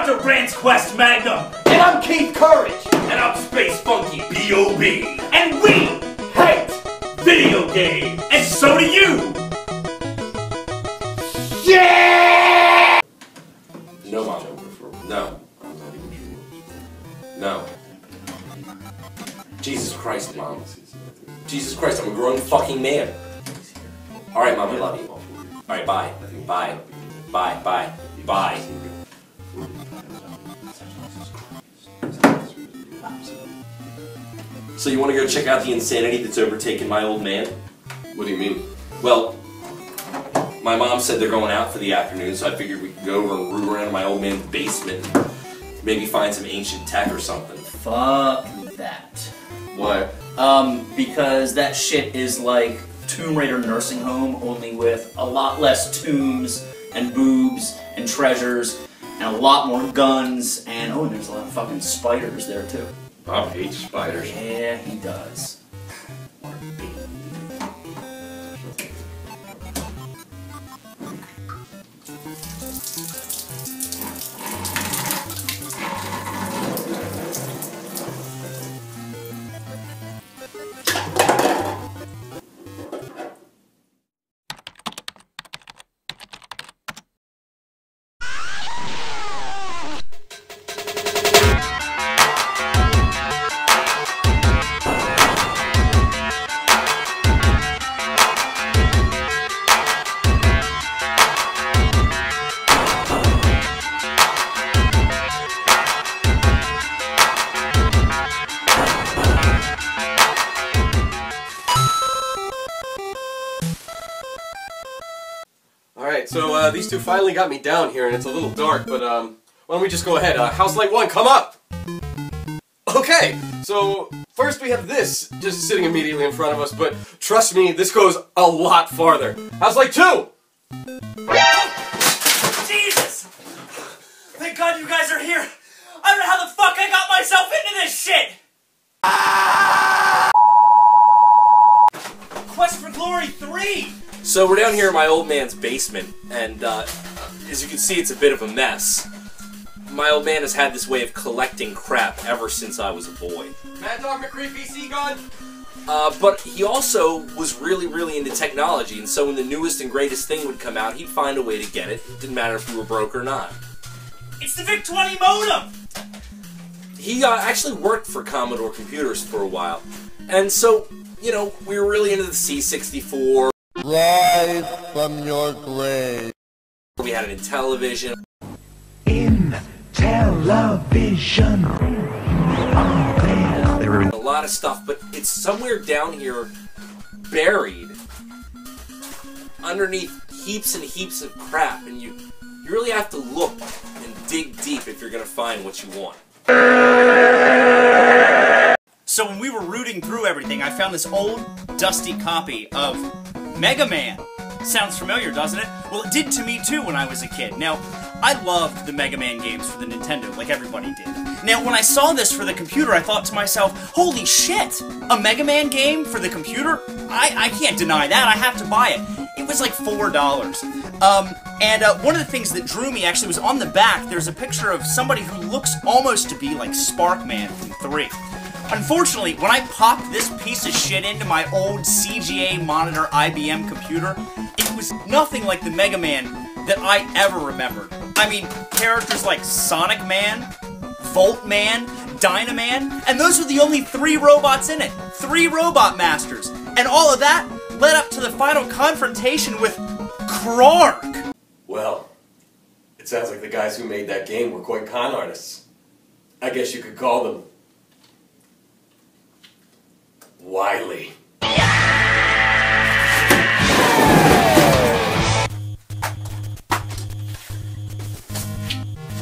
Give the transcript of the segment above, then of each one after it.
Dr. Rance Quest Magnum. And I'm Keith Courage. And I'm SpaceFunkyB.O.B. And we hate video games. And so do you. Yeah! No, Mom. No. No. Jesus Christ, Mom. Jesus Christ, I'm a grown fucking man. Alright, Mom, I love you. Alright, bye. Bye. Bye. Bye. Bye. So you want to go check out the insanity that's overtaken my old man? What do you mean? Well, my mom said they're going out for the afternoon, so I figured we could go over and root around in my old man's basement and maybe find some ancient tech or something. Fuck that. Why? Because that shit is like Tomb Raider nursing home, only with a lot less tombs and boobs and treasures and a lot more guns and oh, there's a lot of fucking spiders there too. Bob hates spiders. Yeah, he does. What a baby. Alright, so these two finally got me down here and it's a little dark, but why don't we just go ahead? House light 1, come up! Okay, so first we have this just sitting immediately in front of us, but trust me, this goes a lot farther. House light 2! Jesus! Thank God you guys are here. I don't know how the fuck I got myself into this shit. Quest for Glory 3! So we're down here in my old man's basement, and as you can see, it's a bit of a mess. My old man has had this way of collecting crap ever since I was a boy. Mad Dog McCree PC gun! But he also was really into technology, and so when the newest and greatest thing would come out, he'd find a way to get it. It didn't matter if we were broke or not. It's the VIC-20 modem! He actually worked for Commodore Computers for a while, and so, you know, we were really into the C64. Rise from your grave. We had it in television. In television. Oh, there. A lot of stuff, but it's somewhere down here, buried, underneath heaps and heaps of crap, and you really have to look and dig deep if you're gonna find what you want. So when we were rooting through everything, I found this old, dusty copy of Mega Man. Sounds familiar, doesn't it? Well, it did to me too when I was a kid. Now, I loved the Mega Man games for the Nintendo, like everybody did. Now, when I saw this for the computer, I thought to myself, holy shit! A Mega Man game for the computer? I can't deny that, I have to buy it. It was like $4. One of the things that drew me actually was on the back, there's a picture of somebody who looks almost to be like Sparkman from 3. Unfortunately, when I popped this piece of shit into my old CGA monitor IBM computer, it was nothing like the Mega Man that I ever remembered. I mean, characters like Sonic Man, Volt Man, Dynaman, and those were the only 3 robots in it. 3 robot masters. And all of that led up to the final confrontation with Krark. Well, it sounds like the guys who made that game were quite con artists. I guess you could call them wily.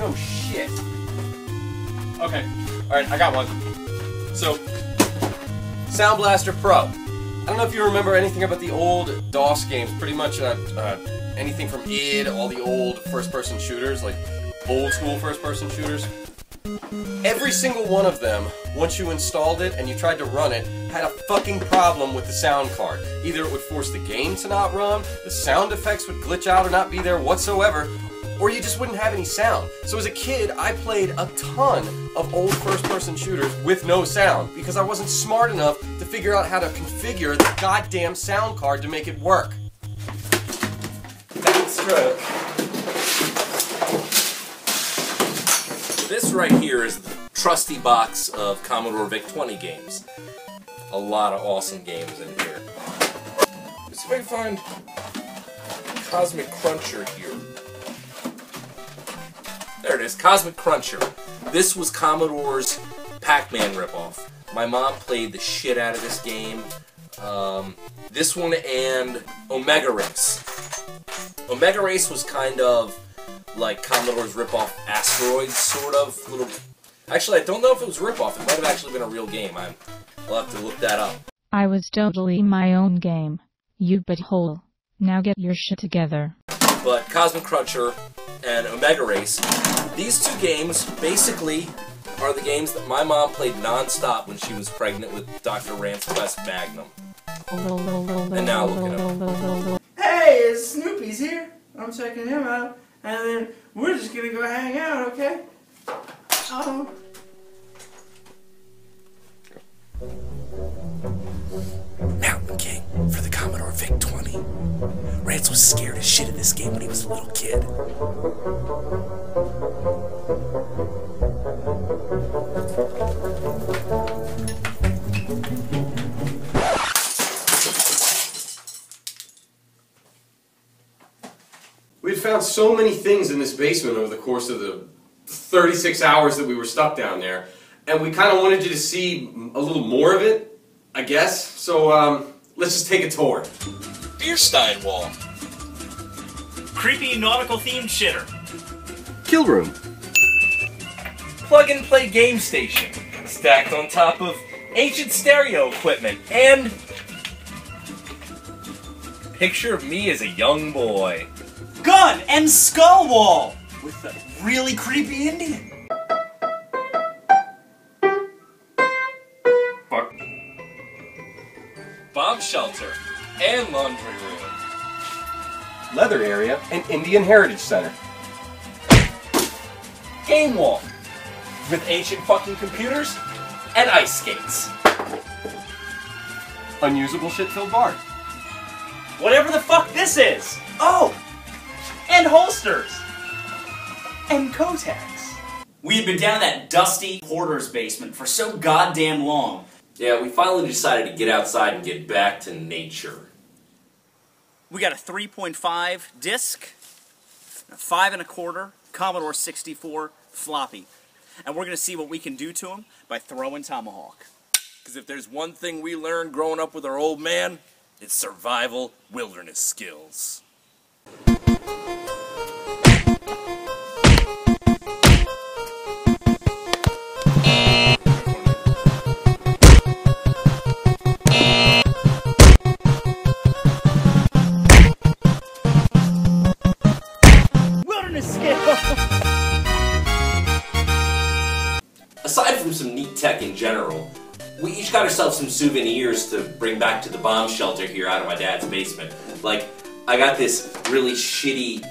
Oh shit. Okay, alright, I got one. So, Sound Blaster Pro. I don't know if you remember anything about the old DOS games, pretty much anything from id, all the old first-person shooters, like old-school first-person shooters. Every single one of them, once you installed it and you tried to run it, had a fucking problem with the sound card. Either it would force the game to not run, the sound effects would glitch out or not be there whatsoever, or you just wouldn't have any sound. So as a kid, I played a ton of old first-person shooters with no sound because I wasn't smart enough to figure out how to configure the goddamn sound card to make it work. Backstroke. This right here is the trusty box of Commodore VIC-20 games. A lot of awesome games in here. Let's see if I can find Cosmic Cruncher here. There it is, Cosmic Cruncher. This was Commodore's Pac-Man ripoff. My mom played the shit out of this game. This one and Omega Race. Omega Race was kind of like Commodore's ripoff Asteroids, sort of. Little. Actually, I don't know if it was a ripoff. It might have actually been a real game. I'll have to look that up. I was totally my own game. You butthole. Now get your shit together. But Cosmic Cruncher and Omega Race, these two games basically are the games that my mom played non-stop when she was pregnant with Dr. Rance Quest Magnum. And now look at him. Hey, it's Snoopy's here. I'm checking him out. And then we're just gonna go hang out, okay? Mountain King for the Commodore VIC-20. Rance was scared as shit of this game when he was a little kid. We had found so many things in this basement over the course of the 36 hours that we were stuck down there, and we kind of wanted you to see a little more of it, I guess. So let's just take a tour. Beerstein Wall. Creepy nautical themed shitter. Kill room. Plug and play game station. Stacked on top of ancient stereo equipment. And picture of me as a young boy. Gun and skull wall with a really creepy Indian. Bomb shelter and laundry room. Leather area and Indian Heritage Center. Game wall with ancient fucking computers and ice skates. Unusable shit-filled bar. Whatever the fuck this is. Oh! And holsters. And Kotex. We had been down in that dusty hoarder's basement for so goddamn long. Yeah, we finally decided to get outside and get back to nature. We got a 3.5 disc, a 5 1/4 Commodore 64 floppy. And we're going to see what we can do to them by throwing tomahawk. Because if there's one thing we learned growing up with our old man, it's survival wilderness skills. Aside from some neat tech in general, we each got ourselves some souvenirs to bring back to the bomb shelter here out of my dad's basement. Like, I got this really shitty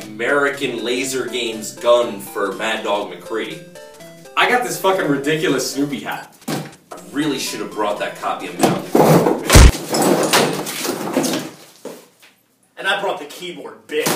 American Laser Games gun for Mad Dog McCree. I got this fucking ridiculous Snoopy hat. I really should have brought that copy of Mountain. And I brought the keyboard big.